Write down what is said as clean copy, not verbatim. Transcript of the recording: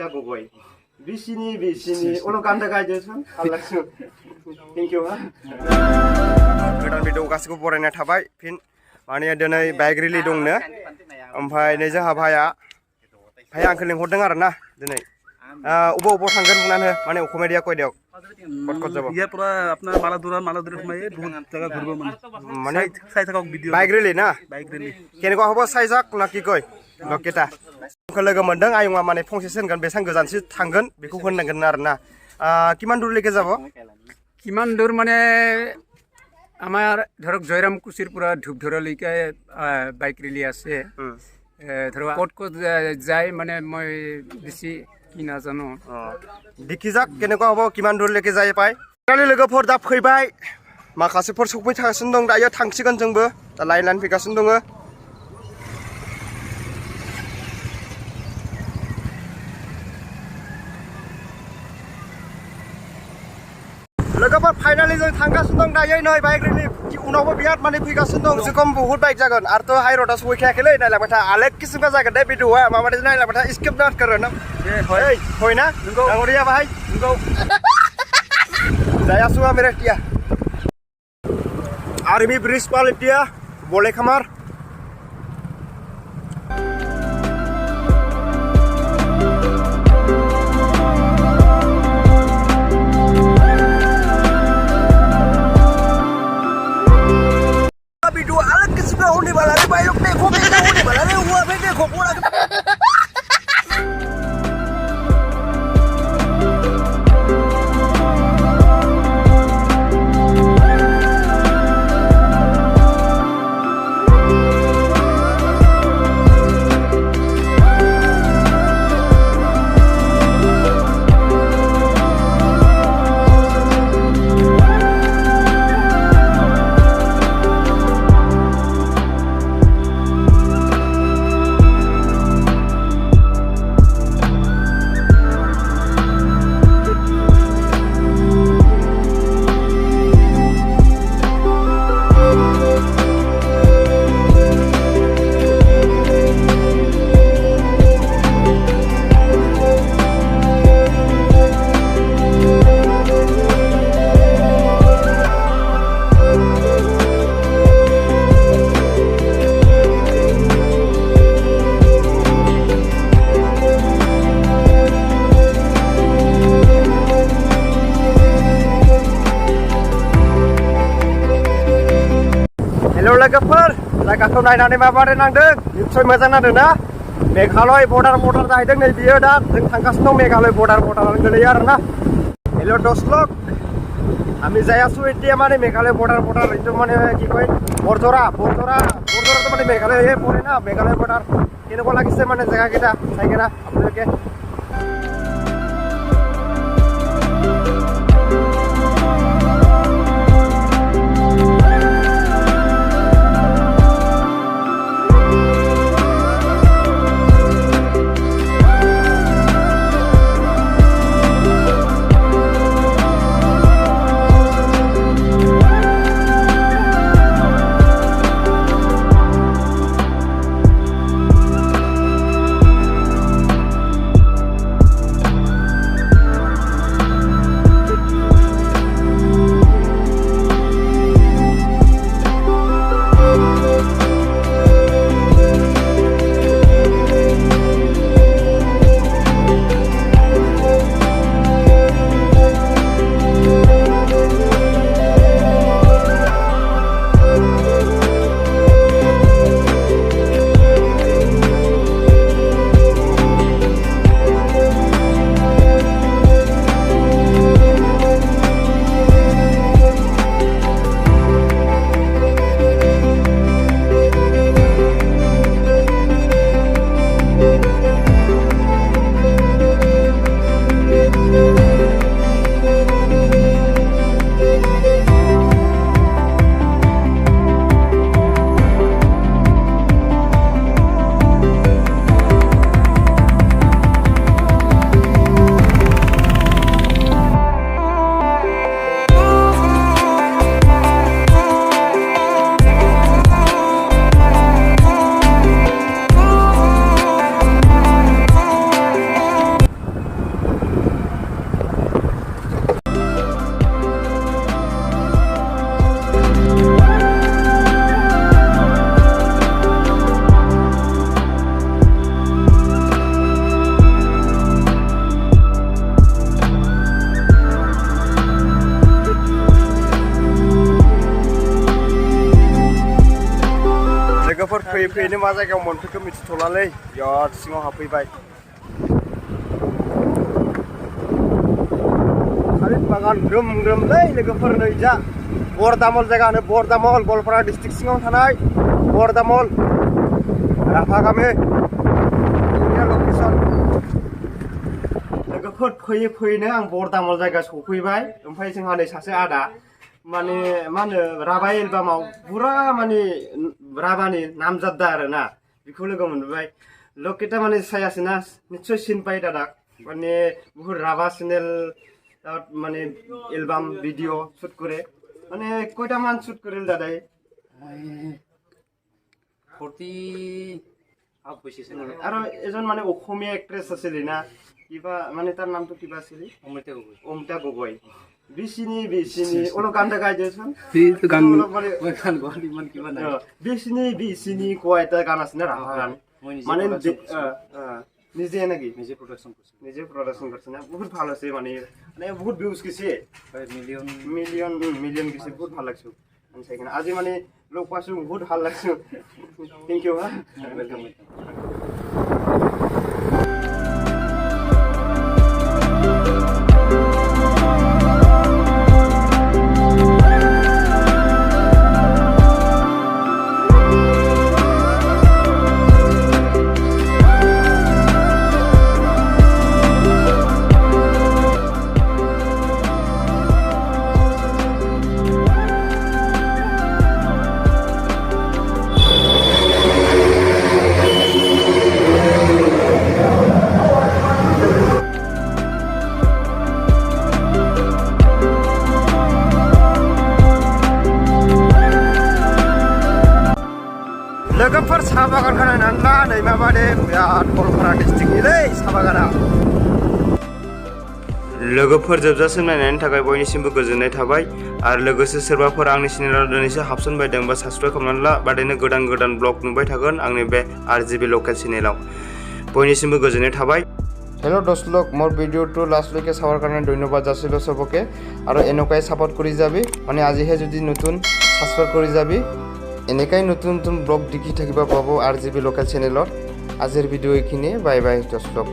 जागोबाय बिसिनि उनाव गान्दा गायदोसन हालासु थेंक इउ हा गोदान भिडिअ गासिबो बरायना थाबाय फिन माने दिनै बाइक रिलि दंनो ओमफ्राय नै जोंहा भाया आंखौ लिंहरदों आरो ना दिनै अबाव थांगोन बुंनानै माने अकमेडिया कयदायाव कट যাব ये पूरा अपना मालादुरा में बहुत जगह घुरबो माने साइ थाका भिडिअ बाइक रिलि ना बाइक रिलि केनेका हबो साइजाक ना कि कय लकेटा आंखौ लोगो मोनदों आयंआ माने फंसे होनगोन बेसां गोजानसो थांगोन बेखौ होननांगोन आरो ना किमान दूर लेके যাব কিমান দূৰ মানে আমাৰ ধৰক জয়ৰাম কুচিৰ পৰা ধূপধৰালৈকে বাইক ৰেলি আছে ধৰক ক'ত যায় মানে মই বেছি কি নাজানো দেখি যাক কেনেকুৱা হ'ব কিমান দূৰলৈকে যায় পায় কালি लोगोफोर दा फैबाय माखासेफोर सफैगासिनो दं दायो थांसिगोन जोंबो दा लाइन फैगासिनो दङ लोगोफोर फाइनाली जों थांगासिनो दं दायो नै बाइक रिलि उनावबो बिराद माने फैगासिनो दं जेरखम बहुत बाइक जागोन आरो तो हाइ र'डआ सहैखायाखैलै नायलांबाय था आलेक किसिमका जागोन दे भिडिअआ माबादि नायलांबाय था स्किप नट करो ना होय ना नंगौ रिया भाई नंगौ जायासु मेरे टिया आर्मी ब्रिज पालिटिया बोले खमार होने वाला है भाई लोग देखो बेटा होने वाला है हुआ भाई देखो पूरा लोगोफोर जायगाखौ नायनानै माबारै नांदों निस्सय मोजां नांदों ना मेघालय बर्डार जाहैदों नै बियो दा जों थांगासिनो दं मेघालय बर्डाराव गोलैयो आरो ना हेल' दर्शक আমি যাই আছো এতিয়া মানে মেঘালয় বৰ্ডাৰ এইটো মানে কি কয় বৰজৰাটো মানে মেঘালয়ে পৰে না মেঘালয় বৰ্ডাৰ কেনেকুৱা লাগিছে মানে জেগাকেইটা চাই কেনে আপোনালোকে फैयै फैयैनो मा जायगायाव मोनफैखो मिथिथ'लालै बिराद सिङाव हाबफैबाय थालिर बागान ग्रोम ग्रोमलै लोगोफोर नै जा बरदामल जायगा होनो बरदामल गवालपारा डिस्ट्रिक्ट सिङाव थानाय बरदामल राभा गामि लकेसन लोगोफोर फैयै फैयैनो आं बरदामल जायगा सफैबाय ओमफ्राय जोंहा नै सासे आदा माने मा होनो राभा एलबामाव पुरा माने राभानि नामजादा आरोना बेखौ लोगो मोनबाय लकेटा माने सायासैना निश्चय सिन पाइ दादा माने बहुत राभा चेनेल माने एलबाम ভিডিও শুট করে মানে কয়টা মান শুট করিল দাদাই 40 আপ বেশি ছিল আর এজন মানে অসমীয়া এক্ট্রেস আছিল না কিবা মানে তার নামটো কিবা আছিল অমিতা গগৈ বিচিনি ওলো গানটা গাই দিয়েছেন তো গান ওই গান গলি মান কিবা না বিচিনি কয়টা গান আছে না রাভা গান মানে নিজে নাকি নিজে প্রোডাকশন করছে না বহুত ভালো আছে মানে মানে বহুত ভিউজ গেছে মিলিয়ন গেছে বহুত ভালো লাগছে সেখানে আজি মানে লোক পাইছো বহুত ভালো লাগছে থ্যাংক ইউ ওয়েলকাম लोगोफोर साहा बागानखौ नायनानै ला नै माबादे बिराद गवालपारा डिस्ट्रिक्टनिलै साहा बागाना लोगोफोर जोबजासिम नायनायनि थाखाय बयनिसिमबो गोजोननाय थाबाय आरो लोगोसे सोरबाफोर आंनि चेनेलाव दिनैसो हाबसनबायदोंबा साबस्क्राइब खालामनानै ला बादैनो गोदान ब्लग नुबाय थागोन आंनि बे RJB Local चेनेलाव बयनिसिमबो गोजोननाय थाबाय हेलो दर्शक मोर भिडिओটো लास्टলৈকে চাৱাৰ কাৰণে ধন্যবাদ যাচিলো সবকে আৰু এনেকৈ সাপোৰ্ট কৰি যাবি মানে আজিহে যদি নতুন সাবস্ক্ৰাইব কৰি যাবি এনেকাই নতুন ব্লগ দেখি থাকিবা পাবো RJB Local চেনেলত আজিৰ ভিডিও এইখিনি বাই বাই দৰ্শক